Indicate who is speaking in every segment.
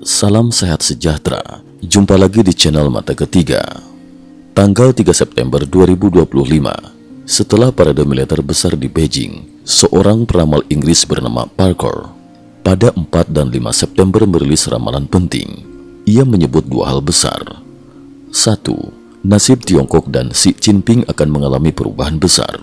Speaker 1: Salam sehat sejahtera. Jumpa lagi di channel Mata Ketiga. Tanggal 3 September 2025, setelah parade militer besar di Beijing, seorang peramal Inggris bernama Parker pada 4 dan 5 September merilis ramalan penting. Ia menyebut dua hal besar. 1. Nasib Tiongkok dan Xi Jinping akan mengalami perubahan besar.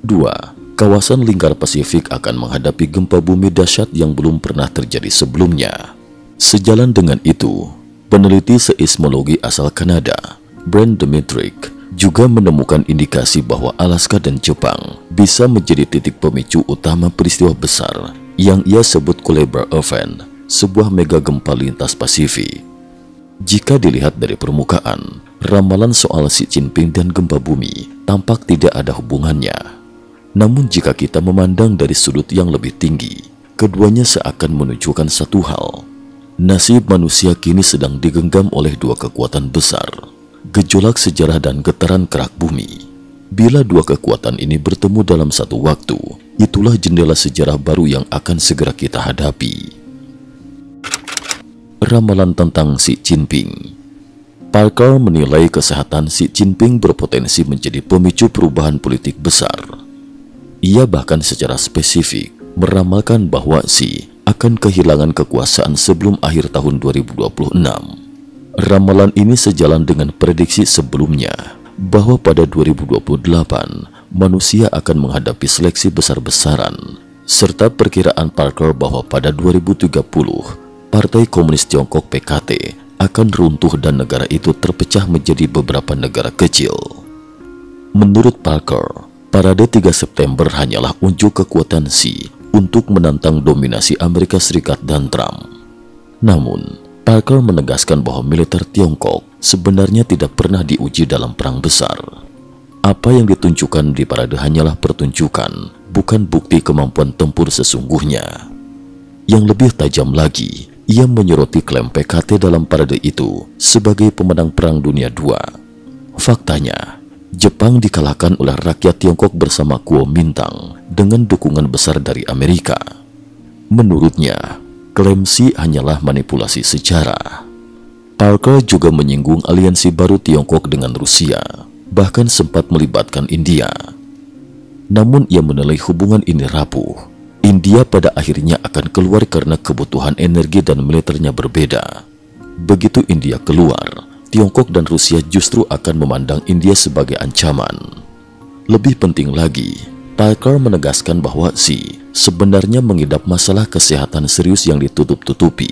Speaker 1: 2. Kawasan lingkar Pasifik akan menghadapi gempa bumi dahsyat yang belum pernah terjadi sebelumnya. Sejalan dengan itu, peneliti seismologi asal Kanada, Brent Demetrick, juga menemukan indikasi bahwa Alaska dan Jepang bisa menjadi titik pemicu utama peristiwa besar yang ia sebut Caliber Event, sebuah mega gempa lintas Pasifik. Jika dilihat dari permukaan, ramalan soal Xi Jinping dan gempa bumi tampak tidak ada hubungannya. Namun jika kita memandang dari sudut yang lebih tinggi, keduanya seakan menunjukkan satu hal. Nasib manusia kini sedang digenggam oleh dua kekuatan besar, gejolak sejarah dan getaran kerak bumi. Bila dua kekuatan ini bertemu dalam satu waktu, itulah jendela sejarah baru yang akan segera kita hadapi. Ramalan tentang Xi Jinping. Parker menilai kesehatan Xi Jinping berpotensi menjadi pemicu perubahan politik besar. Ia bahkan secara spesifik meramalkan bahwa Xi akan kehilangan kekuasaan sebelum akhir tahun 2026. Ramalan ini sejalan dengan prediksi sebelumnya bahwa pada 2028 manusia akan menghadapi seleksi besar-besaran, serta perkiraan Parker bahwa pada 2030 Partai Komunis Tiongkok (PKT) akan runtuh dan negara itu terpecah menjadi beberapa negara kecil. Menurut Parker, parade 3 September hanyalah unjuk kekuatan Xi untuk menantang dominasi Amerika Serikat dan Trump. Namun, Parker menegaskan bahwa militer Tiongkok sebenarnya tidak pernah diuji dalam perang besar. Apa yang ditunjukkan di parade hanyalah pertunjukan, bukan bukti kemampuan tempur sesungguhnya. Yang lebih tajam lagi, ia menyoroti klaim PKT dalam parade itu sebagai pemenang Perang Dunia II. Faktanya, Jepang dikalahkan oleh rakyat Tiongkok bersama Kuomintang dengan dukungan besar dari Amerika. Menurutnya, klaim Xi hanyalah manipulasi sejarah. Parker juga menyinggung aliansi baru Tiongkok dengan Rusia, bahkan sempat melibatkan India. Namun ia menilai hubungan ini rapuh. India pada akhirnya akan keluar karena kebutuhan energi dan militernya berbeda. Begitu India keluar, Tiongkok dan Rusia justru akan memandang India sebagai ancaman. Lebih penting lagi, Parker menegaskan bahwa Xi sebenarnya mengidap masalah kesehatan serius yang ditutup-tutupi.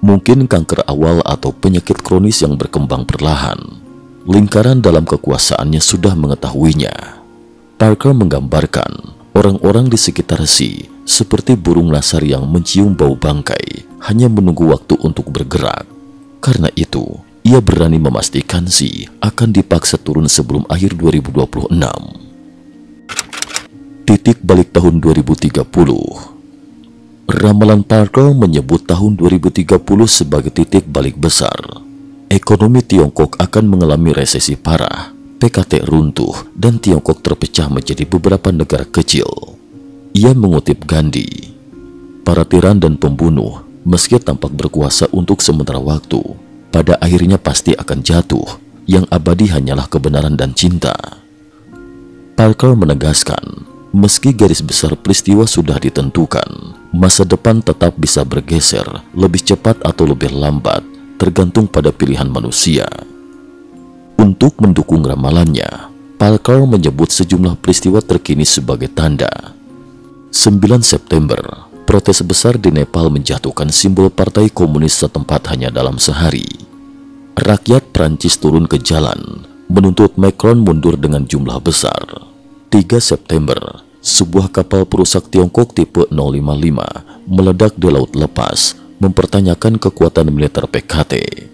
Speaker 1: Mungkin kanker awal atau penyakit kronis yang berkembang perlahan. Lingkaran dalam kekuasaannya sudah mengetahuinya. Parker menggambarkan orang-orang di sekitar Xi seperti burung nasar yang mencium bau bangkai, hanya menunggu waktu untuk bergerak. Karena itu, ia berani memastikan Xi akan dipaksa turun sebelum akhir 2026. Titik balik tahun 2030. Ramalan Parker menyebut tahun 2030 sebagai titik balik besar. Ekonomi Tiongkok akan mengalami resesi parah, PKT runtuh, dan Tiongkok terpecah menjadi beberapa negara kecil. Ia mengutip Gandhi, "Para tiran dan pembunuh, meski tampak berkuasa untuk sementara waktu, pada akhirnya pasti akan jatuh. Yang abadi hanyalah kebenaran dan cinta." Parker menegaskan, meski garis besar peristiwa sudah ditentukan, masa depan tetap bisa bergeser lebih cepat atau lebih lambat, tergantung pada pilihan manusia. Untuk mendukung ramalannya, Parker menyebut sejumlah peristiwa terkini sebagai tanda. 9 September, protes besar di Nepal menjatuhkan simbol Partai Komunis setempat hanya dalam sehari. Rakyat Prancis turun ke jalan, menuntut Macron mundur dengan jumlah besar. 3 September, sebuah kapal perusak Tiongkok tipe 055 meledak di Laut Lepas, mempertanyakan kekuatan militer PKT.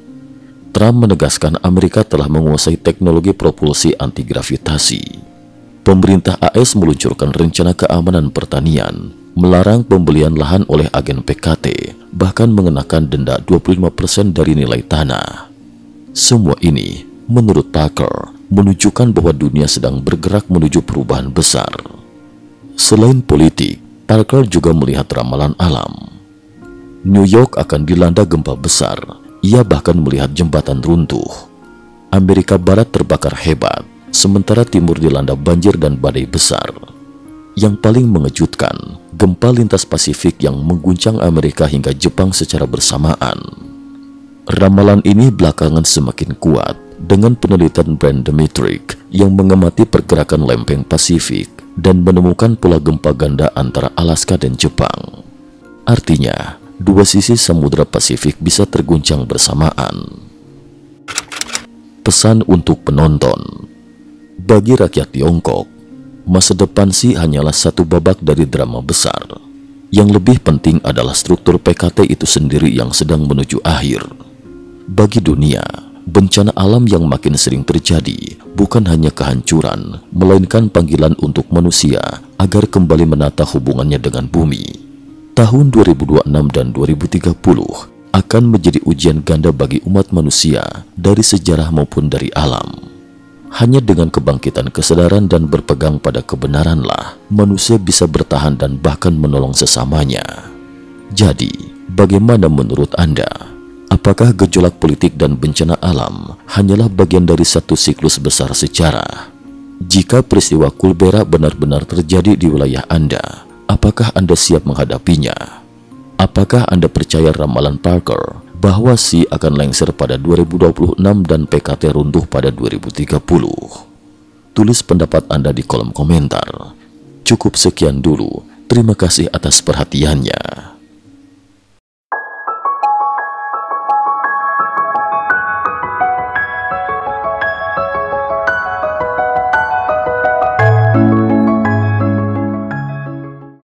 Speaker 1: Trump menegaskan Amerika telah menguasai teknologi propulsi anti-gravitasi. Pemerintah AS meluncurkan rencana keamanan pertanian, melarang pembelian lahan oleh agen PKT, bahkan mengenakan denda 25% dari nilai tanah. Semua ini, menurut Parker, menunjukkan bahwa dunia sedang bergerak menuju perubahan besar. Selain politik, Parker juga melihat ramalan alam. New York akan dilanda gempa besar. Ia bahkan melihat jembatan runtuh. Amerika Barat terbakar hebat, sementara Timur dilanda banjir dan badai besar. Yang paling mengejutkan, gempa lintas Pasifik yang mengguncang Amerika hingga Jepang secara bersamaan. Ramalan ini belakangan semakin kuat dengan penelitian Brand Dmytryk yang mengamati pergerakan lempeng Pasifik dan menemukan pola gempa ganda antara Alaska dan Jepang. Artinya, dua sisi Samudra Pasifik bisa terguncang bersamaan. Pesan untuk penonton. Bagi rakyat Tiongkok, masa depan Xi hanyalah satu babak dari drama besar. Yang lebih penting adalah struktur PKT itu sendiri yang sedang menuju akhir. Bagi dunia, bencana alam yang makin sering terjadi bukan hanya kehancuran, melainkan panggilan untuk manusia agar kembali menata hubungannya dengan bumi. Tahun 2026 dan 2030 akan menjadi ujian ganda bagi umat manusia dari sejarah maupun dari alam. Hanya dengan kebangkitan kesadaran dan berpegang pada kebenaranlah manusia bisa bertahan dan bahkan menolong sesamanya. Jadi, bagaimana menurut Anda? Apakah gejolak politik dan bencana alam hanyalah bagian dari satu siklus besar sejarah? Jika peristiwa Kulbera benar-benar terjadi di wilayah Anda, apakah Anda siap menghadapinya? Apakah Anda percaya ramalan Parker bahwa Xi akan lengser pada 2026 dan PKT runtuh pada 2030? Tulis pendapat Anda di kolom komentar. Cukup sekian dulu. Terima kasih atas perhatiannya.